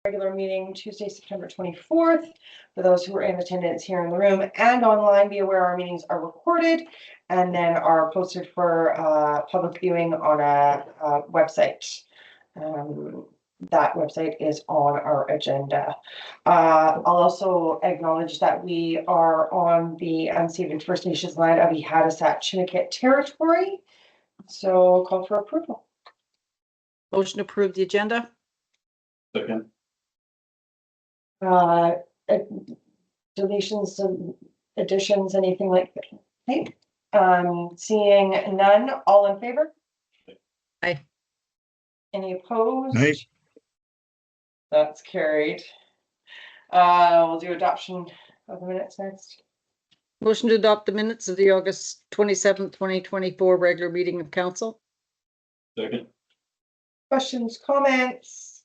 Regular meeting Tuesday, September 24th. For those who are in attendance here in the room and online, be aware our meetings are recorded and then are posted for public viewing on a website. That website is on our agenda. I'll also acknowledge that we are on the unceded First Nations land of Ihadasat Chinnikit territory. So call for approval. Motion to approve the agenda. Second. Deletions, additions, anything like that? Okay. Seeing none, all in favor? Aye. Any opposed? Aye. That's carried. We'll do adoption of the minutes next. Motion to adopt the minutes of the August 27th, 2024 regular meeting of council. Second. Questions, comments?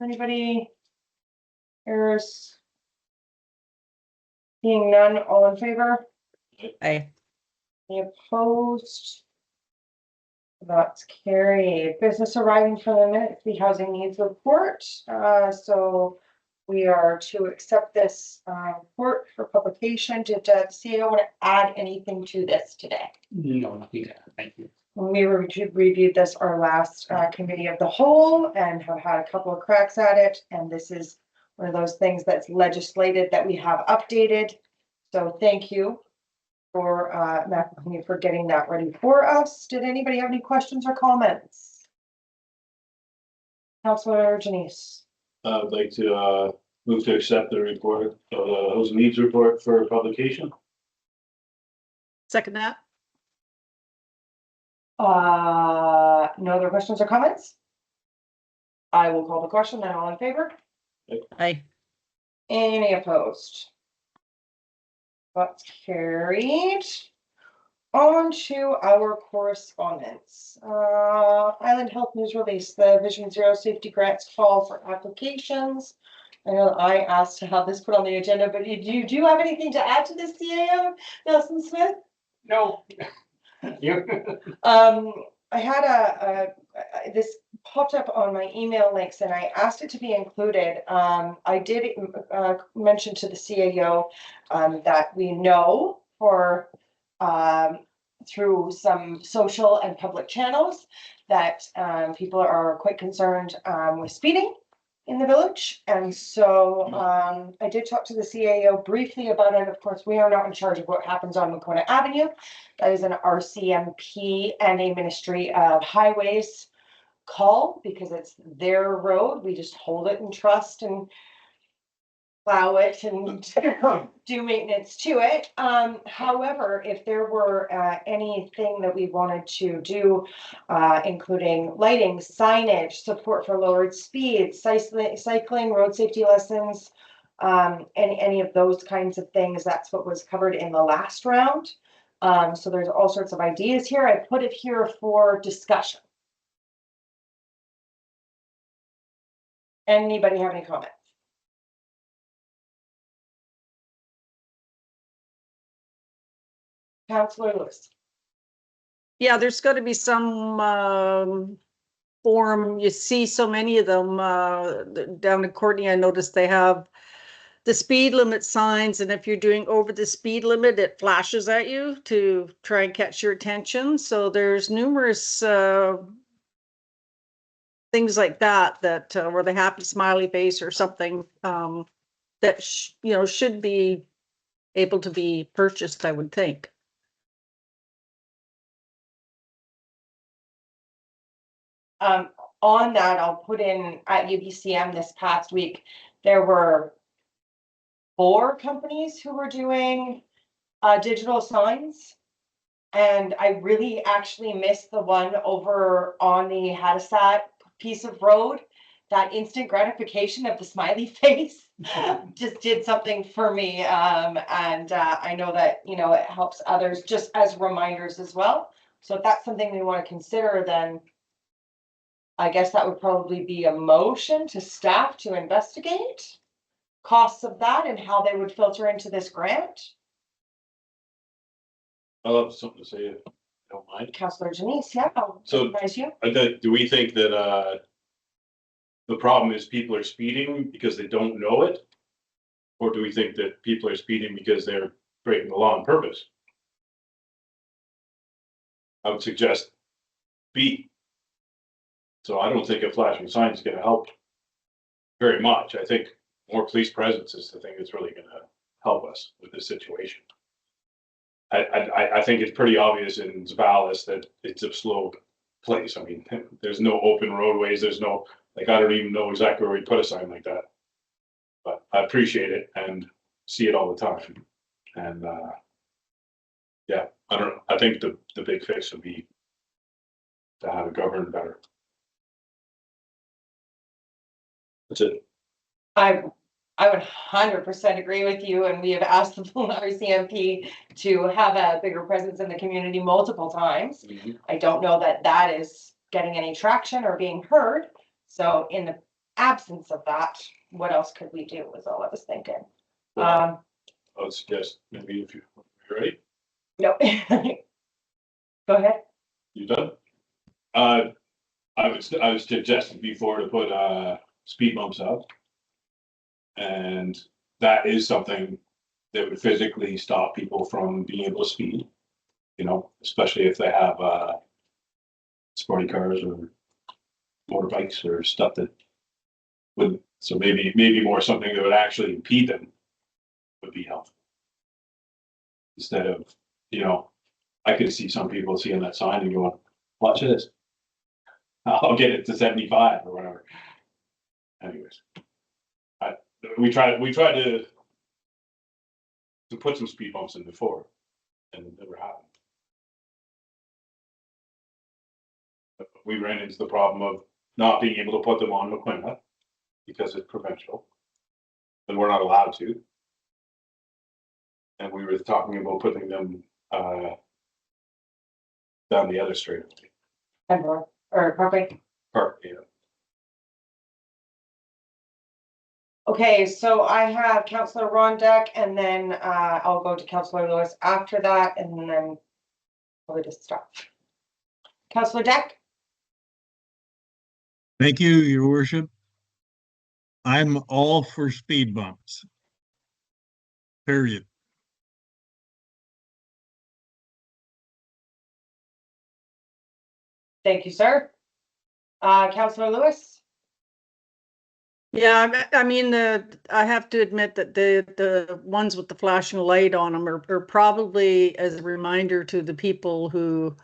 Anybody? Errors? Seeing none, all in favor? Aye. Any opposed? That's carried. Business arriving from the minutes, the housing needs report. So we are to accept this report for publication. Did the CEO want to add anything to this today? No, nothing. Thank you. We reviewed this our last committee of the whole and have had a couple of cracks at it. And this is one of those things that's legislated that we have updated. So thank you for Maquinna for getting that ready for us. Did anybody have any questions or comments? Councilor Janice. I'd like to move to accept the report, the housing needs report for publication. Second that. No other questions or comments? I will call the question, then all in favor? Aye. Any opposed? That's carried. On to our correspondence. Island Health News release, the Vision Zero safety grants call for applications. I know I asked to have this put on the agenda, but do you have anything to add to this, CAO, Nelson Smith? No. You. I had this popped up on my email links and I asked it to be included. I did mention to the CAO that we know for through some social and public channels that people are quite concerned with speeding in the village. And so I did talk to the CAO briefly about it. Of course, we are not in charge of what happens on Maquinna Avenue. That is an RCMP and a Ministry of Highways call because it's their road. We just hold it in trust and plow it and do maintenance to it. However, if there were anything that we wanted to do, including lighting, signage, support for lowered speeds, cycling, road safety lessons, any of those kinds of things, that's what was covered in the last round. So there's all sorts of ideas here. I put it here for discussion. Anybody have any comments? Councilor Lewis. Yeah, there's got to be some form. You see so many of them down in Courtney. I noticed they have the speed limit signs, and if you're doing over the speed limit, it flashes at you to try and catch your attention. So there's numerous things like that where the happy smiley face or something that should be able to be purchased, I would think. On that, I'll put in at UBCM this past week, there were 4 companies who were doing digital signs. And I really actually missed the one over on the Hadasat piece of road. That instant gratification of the smiley face just did something for me. And I know that, it helps others just as reminders as well. So if that's something we want to consider, then I guess that would probably be a motion to staff to investigate costs of that and how they would filter into this grant. I'll have something to say if you don't mind. Councilor Janice, yeah, I'll So, recognize you. Do we think that the problem is people are speeding because they don't know it? Or do we think that people are speeding because they're breaking the law on purpose? I would suggest B. So I don't think a flashing sign is gonna help very much. I think more police presence is the thing that's really gonna help us with this situation. I think it's pretty obvious in Zeballos that it's a slow place. I mean, there's no open roadways, there's no, like, I don't even know exactly where we put a sign like that. But I appreciate it and see it all the time. And, yeah, I don't know. I think the big fix would be to have it governed better. That's it. I would 100% agree with you, and we have asked the RCMP to have a bigger presence in the community multiple times. I don't know that that is getting any traction or being heard. So in the absence of that, what else could we do was all I was thinking. Well, I would suggest maybe if you're ready, No. Go ahead. you done? I would suggest before to put speed bumps up. And that is something that would physically stop people from being able to speed, you know, especially if they have sporty cars or motorbikes or stuff that would, so maybe more something that would actually impede them would be helpful. Instead of, you know, I could see some people seeing that sign and going, watch this. I'll get it to 75 or whatever. Anyways. We tried to put some speed bumps in before, and it never happened. But we ran into the problem of not being able to put them on Maquinna because it's provincial, and we're not allowed to. And we were talking about putting them down the other straightaway. Or Parkway. Park, yeah. Okay, so I have Councillor Rondeck, and then I'll go to Councillor Lewis after that, and then we'll just stop. Councillor Deck? Thank you, Your Worship. I'm all for speed bumps. Period. Thank you, sir. Councillor Lewis? Yeah, I mean, I have to admit that the ones with the flashing light on them are probably as a reminder to the people who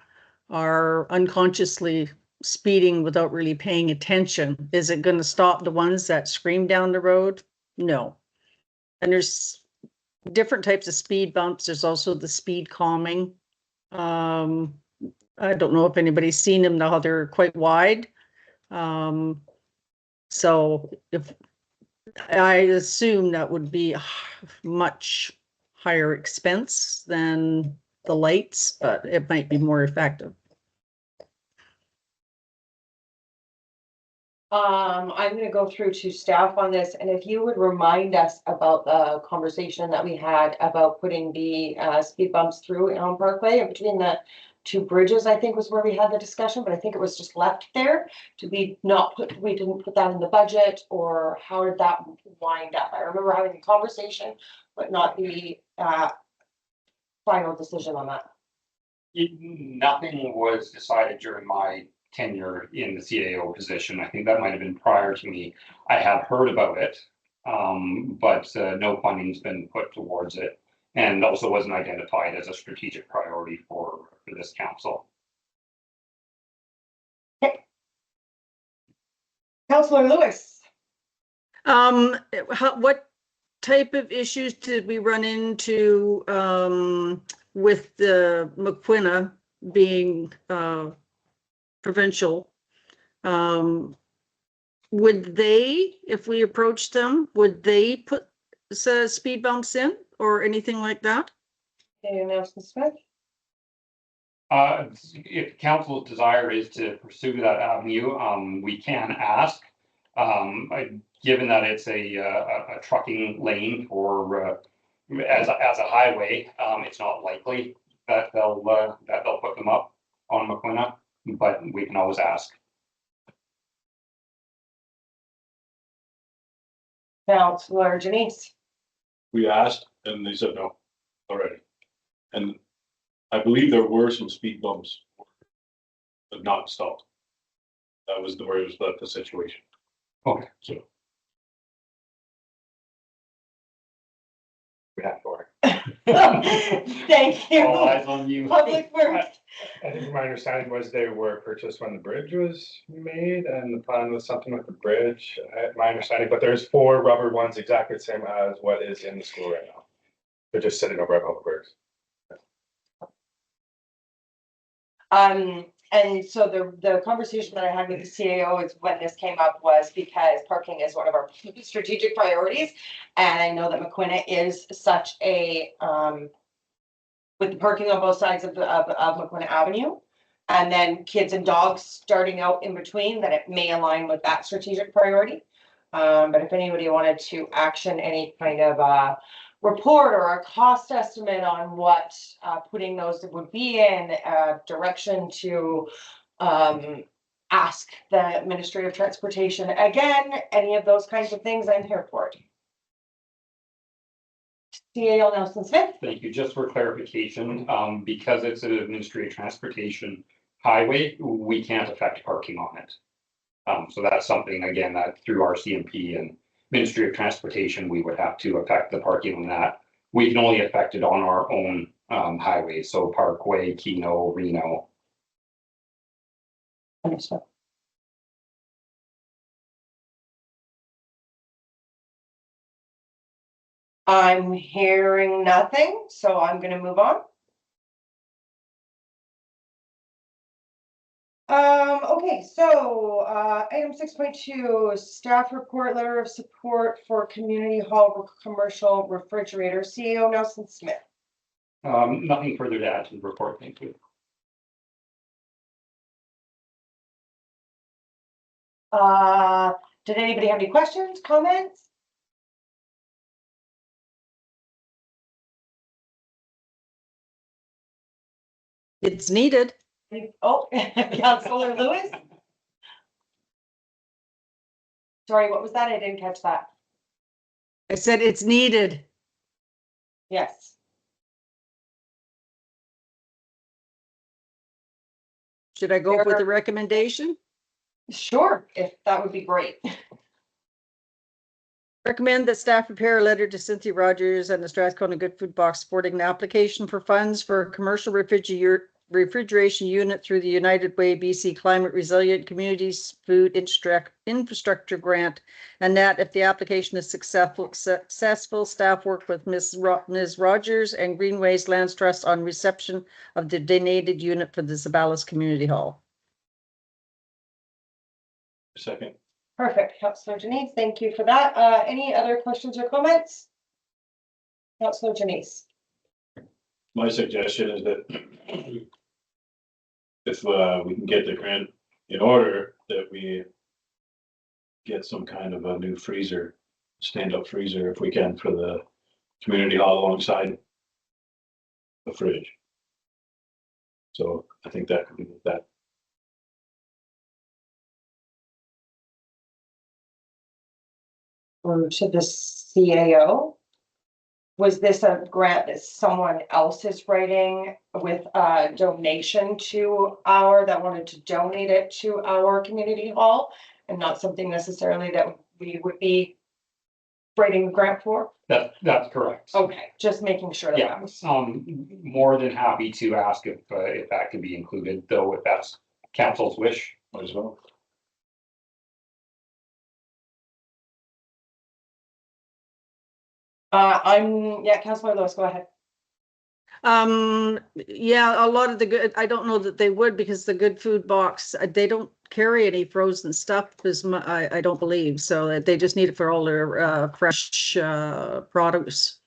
are unconsciously speeding without really paying attention. Is it going to stop the ones that scream down the road? No. And there's different types of speed bumps. There's also the speed calming. I don't know if anybody's seen them now. They're quite wide. So if I assume that would be a much higher expense than the lights, but it might be more effective. I'm gonna go through to staff on this, and if you would remind us about the conversation that we had about putting the speed bumps through Elm Parkway and between the two bridges, I think was where we had the discussion, but I think it was just left there to be not put, we didn't put that in the budget, or how did that wind up? I remember having a conversation, but not the final decision on that. Nothing was decided during my tenure in the CAO position. I think that might have been prior to me. I have heard about it, but no funding's been put towards it, and also wasn't identified as a strategic priority for this council. Councillor Lewis. What type of issues did we run into with the Maquinna being provincial? Would they, if we approached them, would they put speed bumps in or anything like that? Anyone else, Ms. Smith? If council's desire is to pursue that avenue, we can ask. Given that it's a trucking lane for as a highway, it's not likely that they'll put them up on Maquinna, but we can always ask. Councillor Janice. We asked and they said no already. And I believe there were some speed bumps but not installed. That was the where it was left the situation. Okay. So We have for Thank you. all eyes on you. Public Works. I think my understanding was they were purchased when the bridge was made and the plan was something with the bridge, my understanding, but there's 4 rubber ones exactly the same as what is in the school right now. They're just sitting over at Public Works. And so the conversation that I had with the CAO is when this came up was because parking is one of our strategic priorities. And I know that Maquinna is such a, with the parking on both sides of Maquinna Avenue. And then kids and dogs starting out in between, that it may align with that strategic priority. But if anybody wanted to action any kind of, report or a cost estimate on what putting those would be in, direction to ask the Ministry of Transportation again, any of those kinds of things, I'm here for it. CAO Nelson Smith. Thank you. Just for clarification, because it's an Ministry of Transportation highway, we can't affect parking on it. So that's something, again, that through our CMP and Ministry of Transportation, we would have to affect the parking on that. We can only affect it on our own highways, so Parkway, Keno, Reno. Understood. I'm hearing nothing, so I'm gonna move on. Okay, so, item 6.2, staff report, letter of support for community hall commercial refrigerator, CAO Nelson Smith. Nothing further to add to the report, thank you. Did anybody have any questions, comments? It's needed. Oh, Councillor Lewis? Sorry, what was that? I didn't catch that. I said it's needed. Yes. Should I go with the recommendation? Sure, if that would be great. Recommend that staff prepare a letter to Cynthia Rogers and the Strathcona Good Food Box supporting an application for funds for a commercial refrigeration unit through the United Way BC Climate Resilient Communities Food Infrastructure Grant. And that if the application is successful, staff work with Ms. Rogers and Greenways Lands Trust on reception of the donated unit for the Zeballos Community Hall. second, Perfect, Councillor Janice, thank you for that. Any other questions or comments? Councillor Janice. my suggestion is that if we can get the grant in order, that we get some kind of a new freezer, stand-up freezer if we can for the community hall alongside the fridge. So I think that could be that. Or to the CAO? Was this a grant that someone else is writing with a donation to that wanted to donate it to our community hall? And not something necessarily that we would be writing the grant for? That's correct. Okay, just making sure that Yeah, was. more than happy to ask if that can be included, though, if that's council's wish. As well. Yeah, Councillor Lewis, go ahead. Yeah, a lot of the good, I don't know that they would because the Good Food Box, they don't carry any frozen stuff I don't believe. So they just need it for all their fresh produce.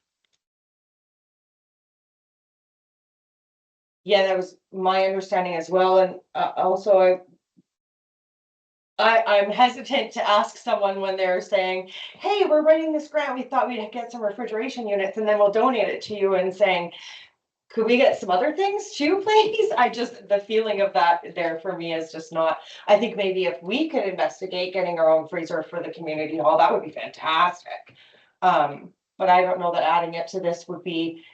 Yeah, that was my understanding as well. And also I'm hesitant to ask someone when they're saying, hey, we're writing this grant, we thought we'd get some refrigeration units and then we'll donate it to you, and saying, could we get some other things too, please? The feeling of that there for me is just not, I think maybe if we could investigate getting our own freezer for the community hall, that would be fantastic. But I don't know that adding it to this would be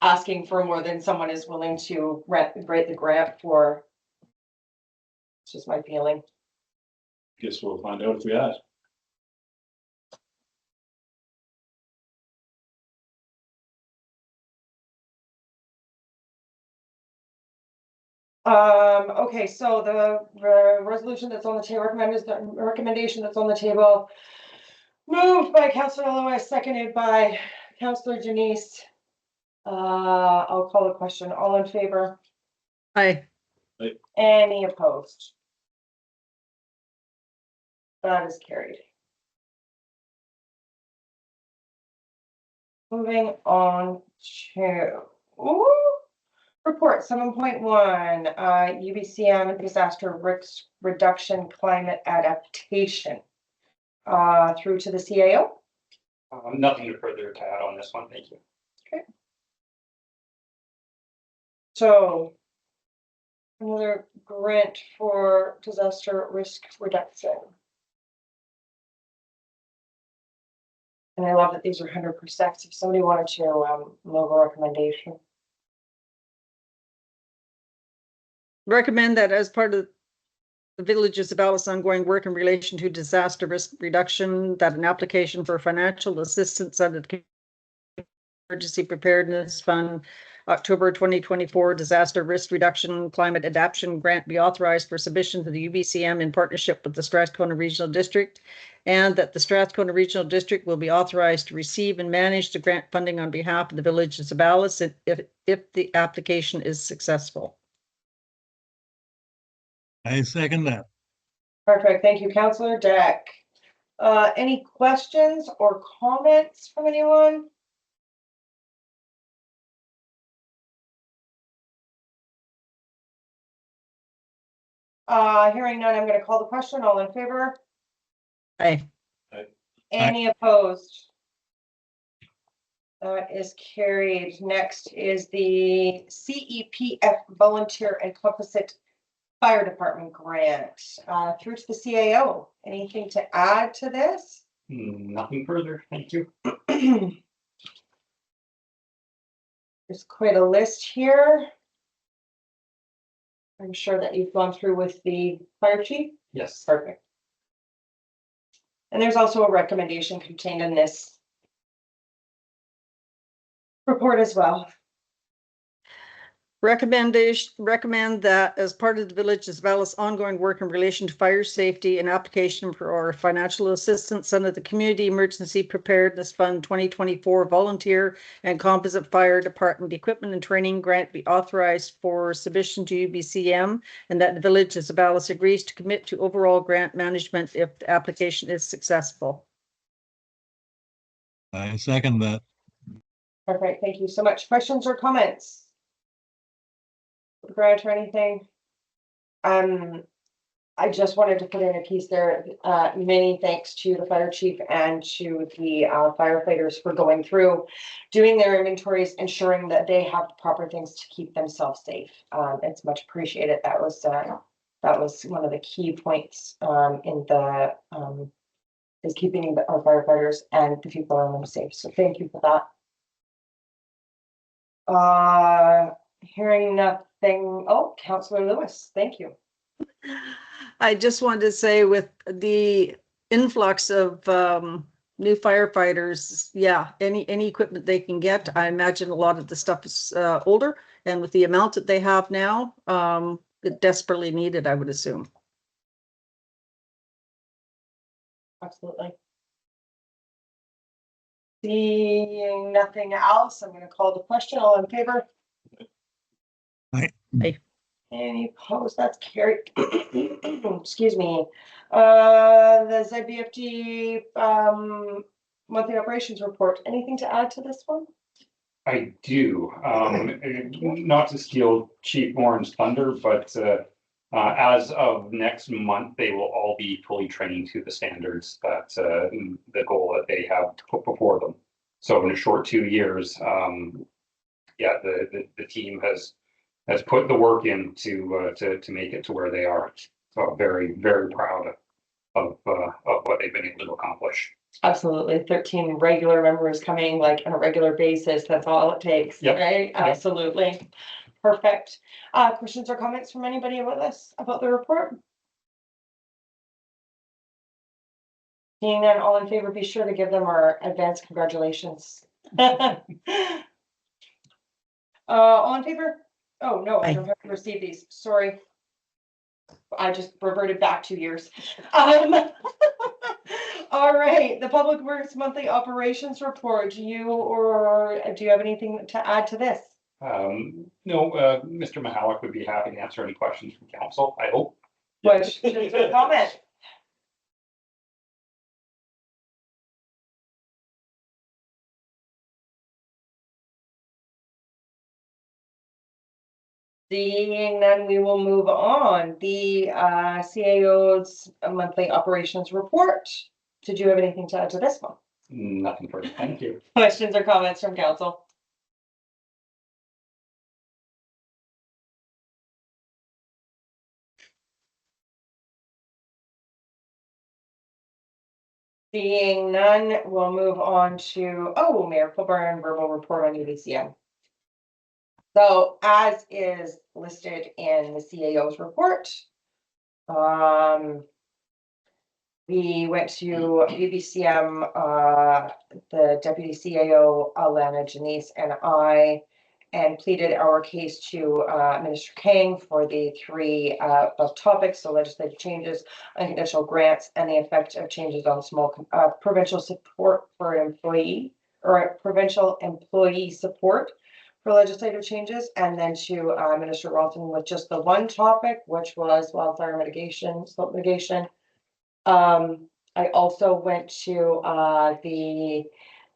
asking for more than someone is willing to write the grant for. It's just my feeling. Guess we'll find out if we ask. Okay, so the resolution that's on the table, recommendation that's on the table. Moved by Councillor Lewis, seconded by Councillor Janice. I'll call the question. All in favor? Aye. Any opposed? That is carried. Moving on to report 7.1, UBCM disaster risk reduction climate adaptation. Through to the CAO. Nothing further to add on this one, thank you. Okay. So another grant for disaster risk reduction. And I love that these are 100%. If somebody wanted to move a recommendation. Recommend that as part of the Village of Zeballos ongoing work in relation to disaster risk reduction, that an application for financial assistance under the Emergency Preparedness Fund October 2024 Disaster Risk Reduction Climate Adaptation Grant be authorized for submission to the UBCM in partnership with the Strathcona Regional District, and that the Strathcona Regional District will be authorized to receive and manage the grant funding on behalf of the Village of Zeballos if the application is successful. I second that. Perfect. Thank you, Councillor Deck. Any questions or comments from anyone? Hearing none, I'm going to call the question. All in favor? Aye. Any opposed? That is carried. Next is the CEPF Volunteer and Composite Fire Department Grant. Through to the CAO. Anything to add to this? Nothing further, thank you. There's quite a list here. I'm sure that you've gone through with the fire chief. Yes. Perfect. And there's also a recommendation contained in this report as well. Recommend that as part of the Village of Zeballos ongoing work in relation to fire safety, an application for financial assistance under the Community Emergency Preparedness Fund 2024 Volunteer and Composite Fire Department Equipment and Training Grant be authorized for submission to UBCM, and that the Village of Zeballos agrees to commit to overall grant management if the application is successful. I second that. Perfect. Thank you so much. Questions or comments? Grant or anything? I just wanted to put in a piece there. Many thanks to the fire chief and to the firefighters for going through, doing their inventories, ensuring that they have the proper things to keep themselves safe. It's much appreciated. That was one of the key points in the is keeping our firefighters and the people around them safe. So thank you for that. Hearing nothing. Oh, Councillor Lewis, thank you. I just wanted to say, with the influx of new firefighters, yeah, any equipment they can get. I imagine a lot of the stuff is older, and with the amount that they have now, it desperately needed, I would assume. Absolutely. Seeing nothing else, I'm going to call the question. All in favor? Aye. Aye. Any opposed? That's carried. Excuse me. The ZBFD monthly operations report. Anything to add to this one? I do, not to steal Chief Warren's thunder, but as of next month, they will all be fully trained to the standards that the goal that they have put before them. So in a short 2 years, yeah, the team has put the work in to make it to where they are. So very, very proud of what they've been able to accomplish. Absolutely. 13 regular members coming like on a regular basis. That's all it takes, Yep. right? Absolutely. Perfect. Questions or comments from anybody about this, about the report? Seeing none, all in favor, be sure to give them our advance congratulations. All in favor? Oh, no, I don't have to receive these. Sorry. I just reverted back 2 years. All right, the Public Works Monthly Operations Report. Do you have anything to add to this? No, Mr. Mahalik would be happy to answer any questions from council, I hope. Questions or comments? Seeing none, we will move on. The CAO's monthly operations report. Did you have anything to add to this one? Nothing further, thank you. Questions or comments from council? Seeing none, we'll move on to, Mayor Kilburn, verbal report on UBCM. So as is listed in the CAO's report, we went to UBCM, the deputy CAO, Alana, Janice, and I, and pleaded our case to Minister Kang for the three of topics, so legislative changes, unconditional grants, and the effect of changes on small provincial support for an employee, or provincial employee support for legislative changes, and then to Minister Walton with just the one topic, which was wildfire mitigation, slope mitigation. I also went to the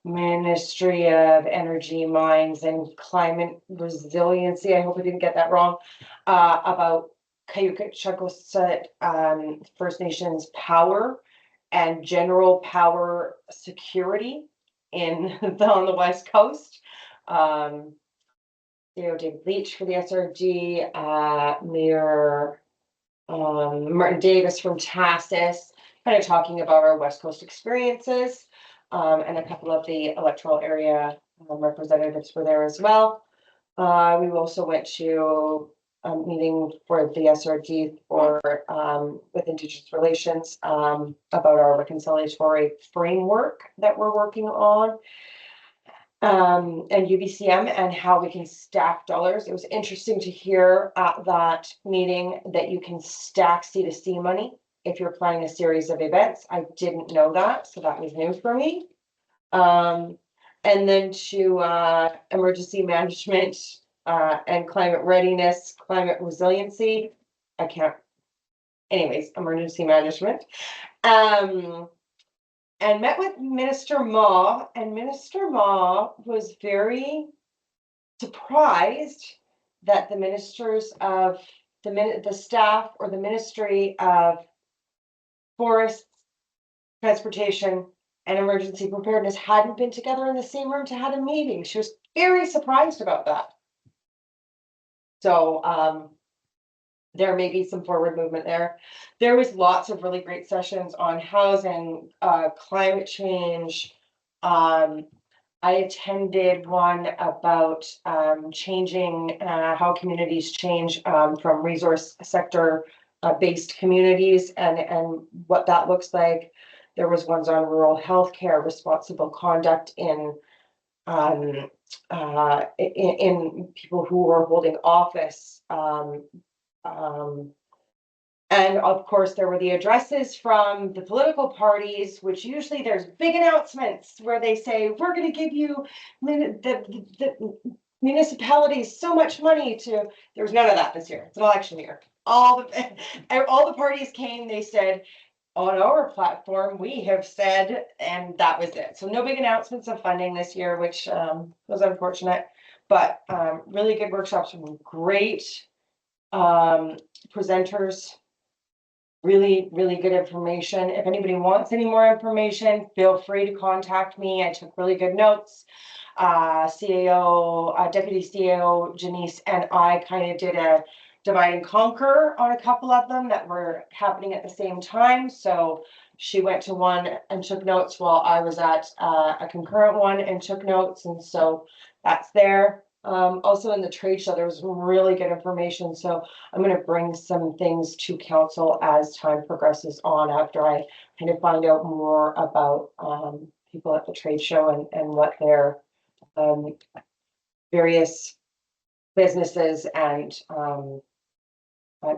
Ministry of Energy, Mines and Climate Resiliency. I hope I didn't get that wrong. About Cayuga-Chagosut First Nations power and general power security on the West Coast. David Leach for the SRD, Mayor Martin Davis from TASIS, kind of talking about our West Coast experiences, and a couple of the electoral area representatives were there as well. We also went to a meeting for the SRD with Indigenous Relations about our reconciliatory framework that we're working on. And UBCM and how we can stack dollars. It was interesting to hear at that meeting that you can stack C2C money if you're planning a series of events. I didn't know that, so that was new for me. And then to emergency management and climate readiness, climate resiliency. Emergency management. And met with Minister Ma, and Minister Ma was very surprised that the ministers of the staff or the Ministry of Forests, Transportation, and Emergency Preparedness hadn't been together in the same room to have a meeting. She was very surprised about that. So there may be some forward movement there. There was lots of really great sessions on housing, climate change. I attended one about changing how communities change from resource sector based communities and what that looks like. There was ones on rural healthcare, responsible conduct in people who are holding office. And of course, there were the addresses from the political parties, which usually there's big announcements where they say, we're going to give you the municipalities so much money to, there was none of that this year. It's an election year. All the parties came, they said, on our platform, we have said, and that was it. So no big announcements of funding this year, which was unfortunate, but really good workshops, great presenters. really, really good information. If anybody wants any more information, feel free to contact me. I took really good notes. CAO, Deputy CAO Janice and I kind of did a divide and conquer on a couple of them that were happening at the same time. So she went to one and took notes while I was at a concurrent one and took notes. And so that's there. Also in the trade show, there was some really good information. So I'm going to bring some things to council as time progresses on after I kind of find out more about people at the trade show and what their various businesses and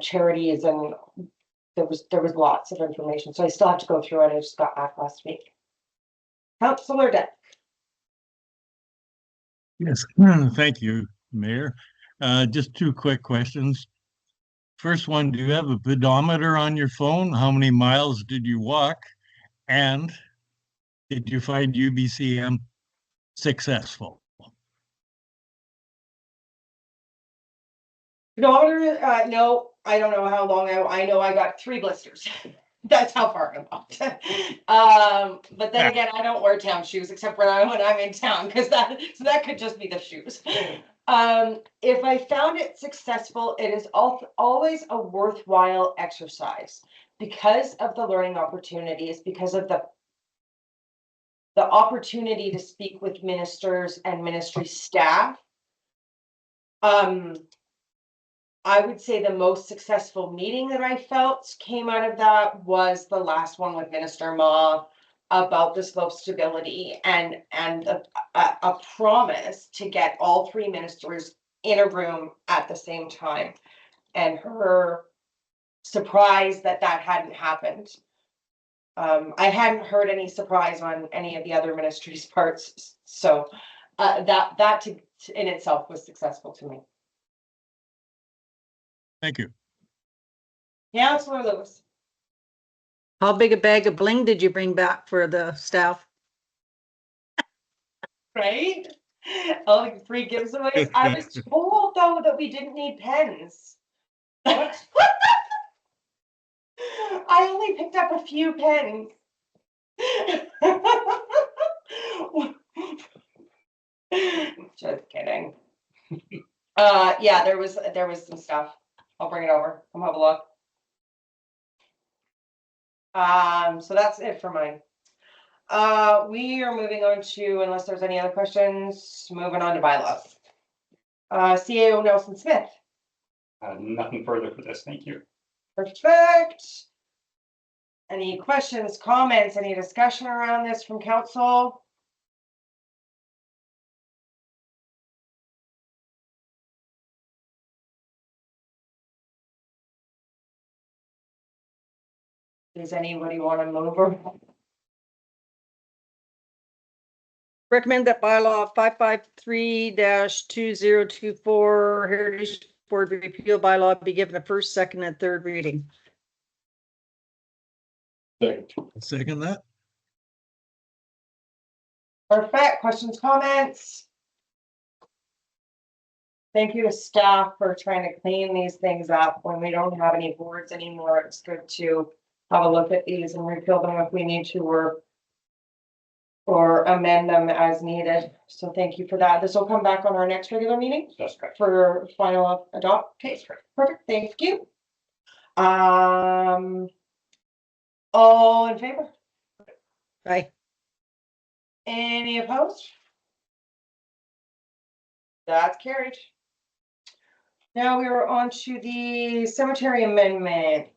charities, and there was lots of information. So I still have to go through it. I just got back last week. Councillor Deck. Yes, thank you, Mayor. Just two quick questions. First one, do you have a pedometer on your phone? How many miles did you walk? And did you find UBCM successful? No, I don't know how long I know I got 3 blisters. That's how far I walked. But then again, I don't wear town shoes except when I'm in town, because that could just be the shoes. If I found it successful, it is always a worthwhile exercise because of the learning opportunities, because of the opportunity to speak with ministers and ministry staff. I would say the most successful meeting that I felt came out of that was the last one with Minister Ma about the slope stability and a promise to get all 3 ministers in a room at the same time, and her surprise that hadn't happened. I hadn't heard any surprise on any of the other ministries' parts, so that in itself was successful to me. Thank you. Councillor Lewis. How big a bag of bling did you bring back for the staff? Right? All the free giveaways. I was told though that we didn't need pens. I only picked up a few pens. Just kidding. Yeah, there was some stuff. I'll bring it over. Come have a look. So that's it for mine. We are moving on to, unless there's any other questions, moving on to bylaws. CAO Nelson Smith. Nothing further for this, thank you. Perfect. Any questions, comments, any discussion around this from council? Does anybody want to move or? Recommend that bylaw 553-2024 Heritage Board repeal bylaw be given a first, second, and third reading. Second. Second that. Perfect. Questions, comments? Thank you to staff for trying to clean these things up when we don't have any boards anymore. It's good to have a look at these and repeal them if we need to, or amend them as needed. So thank you for that. This will come back on our next regular meeting That's correct. for final adopt. Okay, perfect. Thank you. All in favor? Right. Any opposed? That's carried. Now we are on to the cemetery amendment.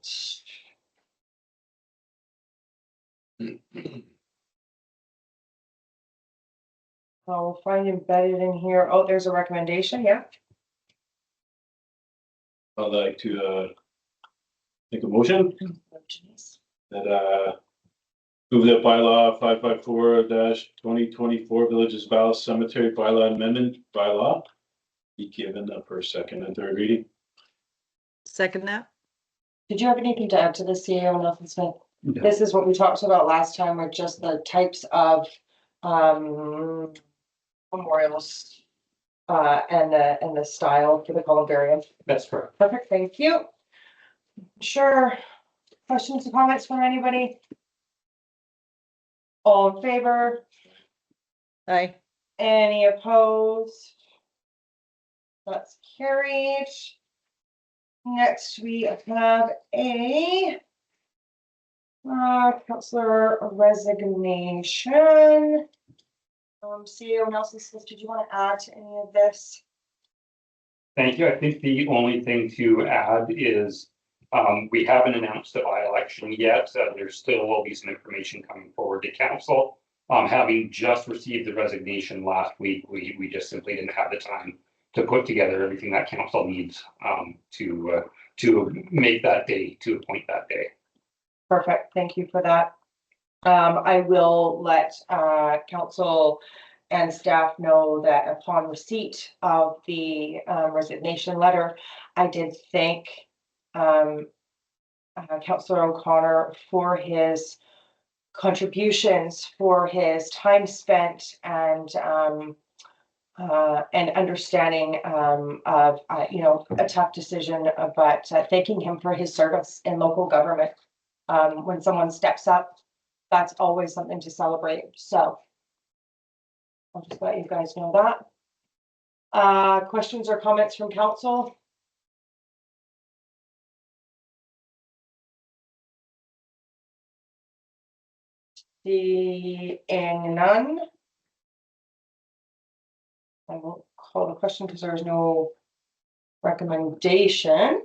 I'll find embedded in here. Oh, there's a recommendation, yeah. I'd like to make a motion that move that bylaw 554-2024 Villages Zeballos Cemetery Bylaw Amendment bylaw be given the first, second, and third reading. Second that. Did you have anything to add to this, CAO Nelson Smith? No. This is what we talked about last time with just the types of memorials and the style for the columbarium. That's correct. Perfect, thank you. Sure. questions or comments from anybody? All in favor? Aye. Any opposed? That's carried. Next, we have a councillor resignation. CEO Nelson Smith, did you want to add to any of this? Thank you. I think the only thing to add is we haven't announced the by-election yet. There still will be some information coming forward to council. Having just received the resignation last week, we just simply didn't have the time to put together everything that council needs to make that day, to appoint that day. Perfect, thank you for that. I will let council and staff know that upon receipt of the resignation letter, I did thank Councillor O'Connor for his contributions, for his time spent and understanding of you know, a tough decision, but thanking him for his service in local government. When someone steps up, that's always something to celebrate. So I'll just let you guys know that. Questions or comments from council? Seeing none. I won't call the question because there is no recommendation,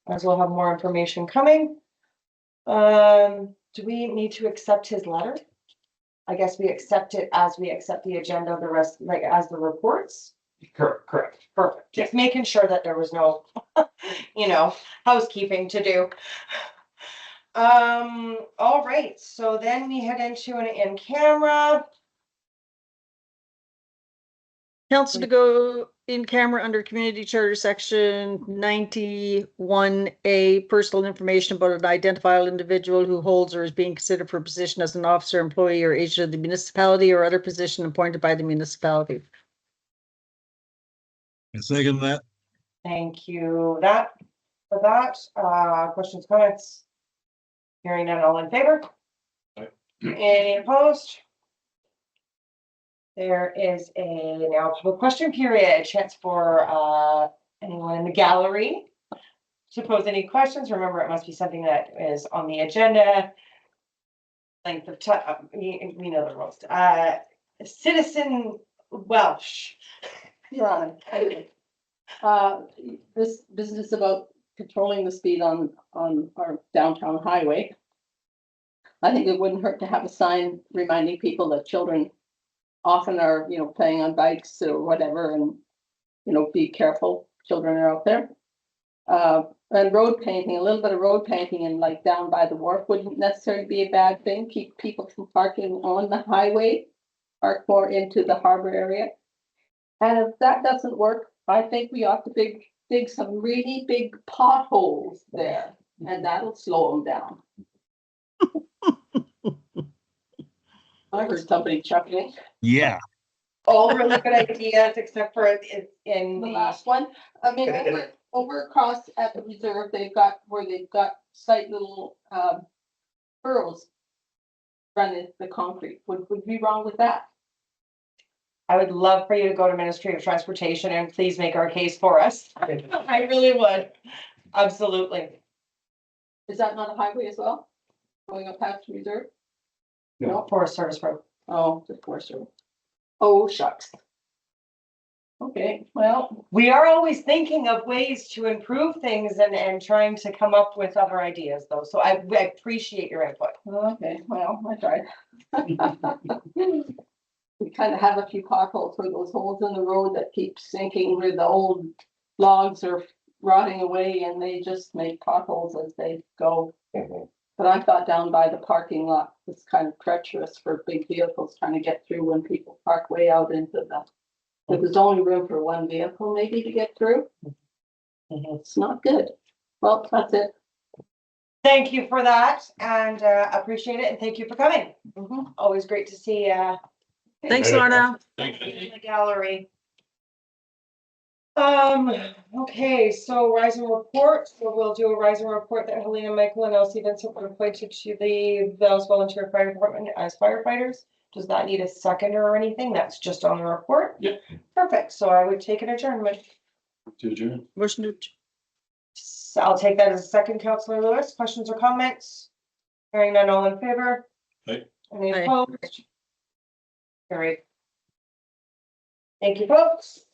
as we'll have more information coming. Do we need to accept his letter? I guess we accept it as we accept the agenda of the rest, like as the reports. Correct. Perfect. Just making sure that there was no, you know, housekeeping to do. All right, so then we head into an in camera. Council to go in camera under Community Charter Section 91A, personal information about an identifiable individual who holds or is being considered for a position as an officer, employee, or agent of the municipality or other position appointed by the municipality. I second that. Thank you for that. Questions, comments? Hearing none, all in favor? Aye. Any opposed? There is a now public question period, chance for anyone in the gallery to pose any questions. Remember, it must be something that is on the agenda. Length of time, we know the rules. Citizen Welsh. Ron, this business about controlling the speed on our downtown highway. I think it wouldn't hurt to have a sign reminding people that children often are, you know, playing on bikes or whatever, and, you know, be careful, children are out there. And road painting, a little bit of road painting and like down by the wharf wouldn't necessarily be a bad thing. Keep people from parking on the highway, park more into the harbor area. And if that doesn't work, I think we ought to dig some really big potholes there, and that'll slow them down. I heard somebody chuckling. Yeah. All really good ideas, except for in The the last one, I mean, over across at the reserve, they've got slight little furrows running the concrete. Would be wrong with that? I would love for you to go to Ministry of Transportation and please make our case for us. I really would. Absolutely. Is that not a highway as well? Going up past the reserve? No, Forest Service Road. Oh, the Forest Service. Oh, shucks. Okay, well, We are always thinking of ways to improve things and trying to come up with other ideas though. So I appreciate your input. okay, well, I tried. We kind of have a few potholes where those holes in the road that keep sinking where the old logs are rotting away and they just make potholes as they go. But I thought down by the parking lot was kind of treacherous for big vehicles trying to get through when people park way out into the. If there's only room for one vehicle maybe to get through. It's not good. Well, that's it. Thank you for that and appreciate it and thank you for coming. Always great to see Thanks, Lorna. in the gallery. Okay, so rise and report, so we'll do a rise and report that Helena, Michael, and Elsie Vincent were appointed to the Vales Volunteer Fire Department as firefighters. Does that need a second or anything? That's just on the report? Yeah. Perfect, so I would take an adjournment. To adjourn. Motion to So I'll take that as a second, Councillor Lewis. Questions or comments? Hearing none, all in favor? Aye. Any Aye. opposed? Carried. Thank you, folks.